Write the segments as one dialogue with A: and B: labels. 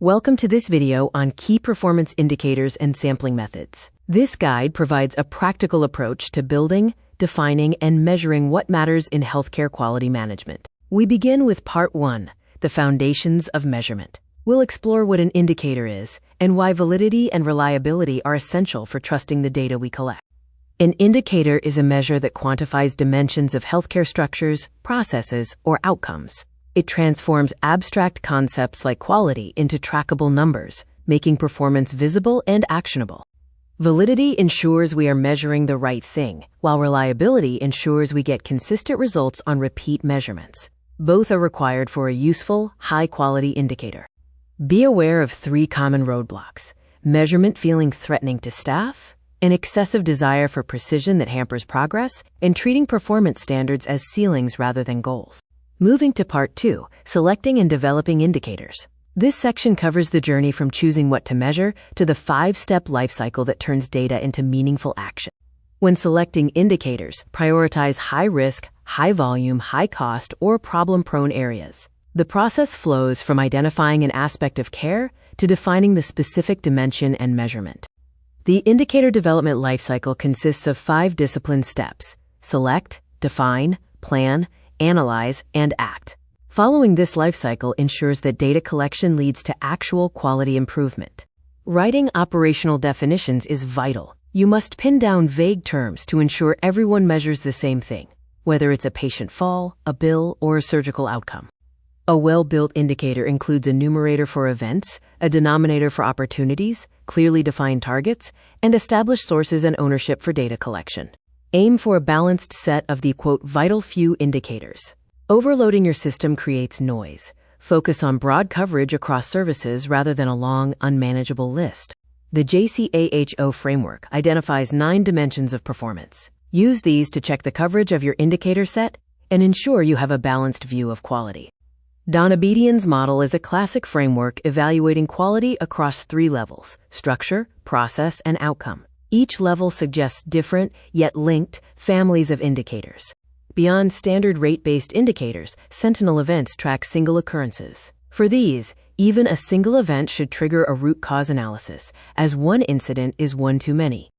A: Welcome to this video on key performance indicators and sampling methods. This guide provides a practical approach to building, defining, and measuring what matters in healthcare quality management. We begin with Part 1, the foundations of measurement. We'll explore what an indicator is and why validity and reliability are essential for trusting the data we collect. An indicator is a measure that quantifies dimensions of healthcare structures, processes, or outcomes. It transforms abstract concepts like quality into trackable numbers, making performance visible and actionable. Validity ensures we are measuring the right thing, while reliability ensures we get consistent results on repeat measurements. Both are required for a useful, high-quality indicator. Be aware of 3 common roadblocks: measurement feeling threatening to staff, an excessive desire for precision that hampers progress, and treating performance standards as ceilings rather than goals. Moving to Part 2, selecting and developing indicators. This section covers the journey from choosing what to measure to the 5-step lifecycle that turns data into meaningful action. When selecting indicators, prioritize high-risk, high-volume, high-cost, or problem-prone areas. The process flows from identifying an aspect of care to defining the specific dimension and measurement. The indicator development lifecycle consists of 5 discipline steps: select, define, plan, analyze, and act. Following this lifecycle ensures that data collection leads to actual quality improvement. Writing operational definitions is vital. You must pin down vague terms to ensure everyone measures the same thing, whether it's a patient fall, a bill, or a surgical outcome. A well-built indicator includes a numerator for events, a denominator for opportunities, clearly defined targets, and established sources and ownership for data collection. Aim for a balanced set of the, quote, vital few indicators. Overloading your system creates noise. Focus on broad coverage across services rather than a long, unmanageable list. The JCAHO framework identifies 9 dimensions of performance. Use these to check the coverage of your indicator set and ensure you have a balanced view of quality. Donabedian's model is a classic framework evaluating quality across 3 levels: structure, process, and outcome. Each level suggests different, yet linked, families of indicators. Beyond standard rate-based indicators, sentinel-events track single occurrences. For these, even a single event should trigger a root cause analysis, as one incident is one too many.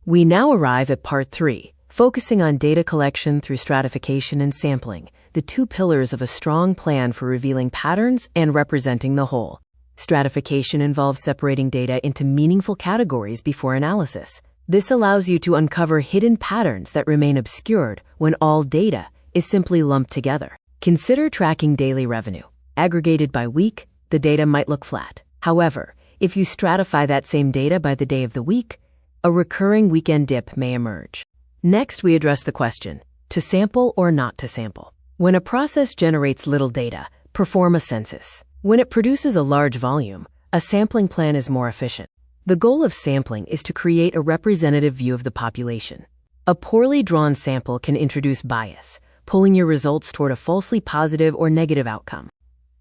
A: We now arrive at Part 3, focusing on data collection through stratification and sampling, the 2 pillars of a strong plan for revealing patterns and representing the whole. Stratification involves separating data into meaningful categories before analysis. This allows you to uncover hidden patterns that remain obscured when all data is simply lumped together. Consider tracking daily revenue. Aggregated by week, the data might look flat. However, if you stratify that same data by the day of the week, a recurring weekend dip may emerge. Next, we address the question, to sample or not to sample. When a process generates little data, perform a census. When it produces a large volume, a sampling plan is more efficient. The goal of sampling is to create a representative view of the population. A poorly drawn sample can introduce bias, pulling your results toward a falsely positive or negative outcome.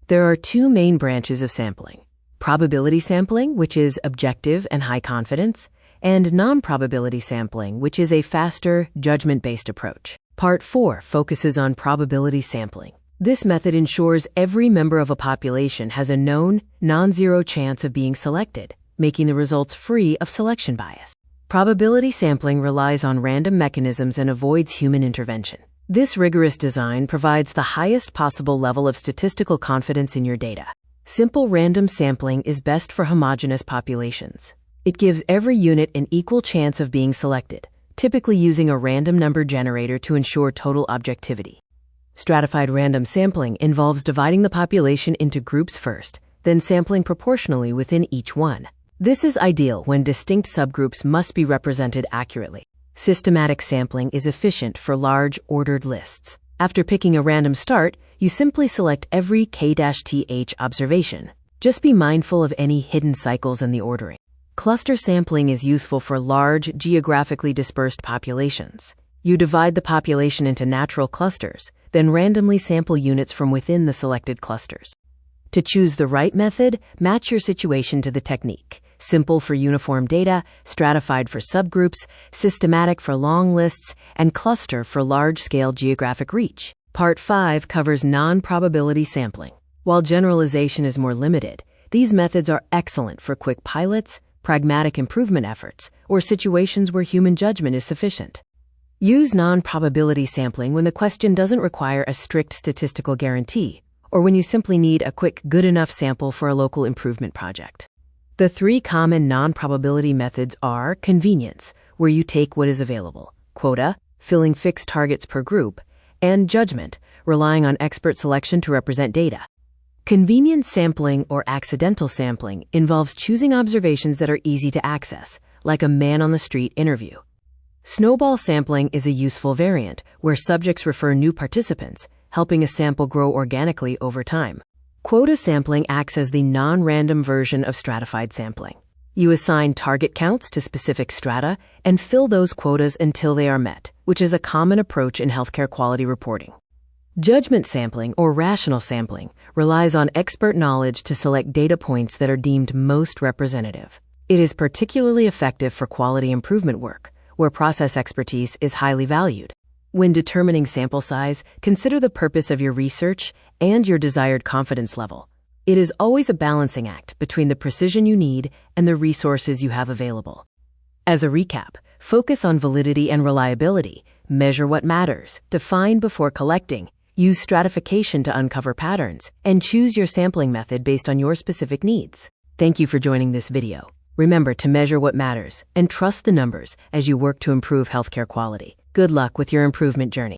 A: There are 2 main branches of sampling: probability sampling, which is objective and high confidence, and non-probability sampling, which is a faster, judgment-based approach. Part 4 focuses on probability sampling. This method ensures every member of a population has a known, non-zero chance of being selected, making the results free of selection bias. Probability sampling relies on random mechanisms and avoids human intervention. This rigorous design provides the highest possible level of statistical confidence in your data. Simple random sampling is best for homogeneous populations. It gives every unit an equal chance of being selected, typically using a random number generator to ensure total objectivity. Stratified random sampling involves dividing the population into groups first, then sampling proportionally within each one. This is ideal when distinct subgroups must be represented accurately. Systematic sampling is efficient for large, ordered lists. After picking a random start, you simply select every K-TH observation. Just be mindful of any hidden cycles in the ordering. Cluster sampling is useful for large, geographically dispersed populations. You divide the population into natural clusters, then randomly sample units from within the selected clusters. To choose the right method, match your situation to the technique. Simple for uniform data, stratified for subgroups, systematic for long lists, and cluster for large-scale geographic reach. Part 5 covers non-probability sampling. While generalization is more limited, These methods are excellent for quick pilots, pragmatic improvement efforts, or situations where human judgment is sufficient. Use non-probability sampling when the question doesn't require a strict statistical guarantee, or when you simply need a quick, good enough sample for a local improvement project. The 3 common non-probability methods are convenience, where you take what is available, quota, filling fixed targets per group, and judgment, relying on expert selection to represent data. Convenience sampling or accidental sampling involves choosing observations that are easy to access, like a man-on-the-street interview. Snowball sampling is a useful variant where subjects refer new participants, helping a sample grow organically over time. Quota sampling acts as the non-random version of stratified sampling. You assign target counts to specific strata and fill those quotas until they are met, which is a common approach in healthcare quality reporting. Judgment sampling, or rational sampling, relies on expert knowledge to select data points that are deemed most representative. It is particularly effective for quality improvement work, where process expertise is highly valued. When determining sample size, consider the purpose of your research and your desired confidence level. It is always a balancing act between the precision you need and the resources you have available. As a recap, focus on validity and reliability, measure what matters, define before collecting, use stratification to uncover patterns, and choose your sampling method based on your specific needs. Thank you for joining this video. Remember to measure what matters and trust the numbers as you work to improve healthcare quality. Good luck with your improvement journey.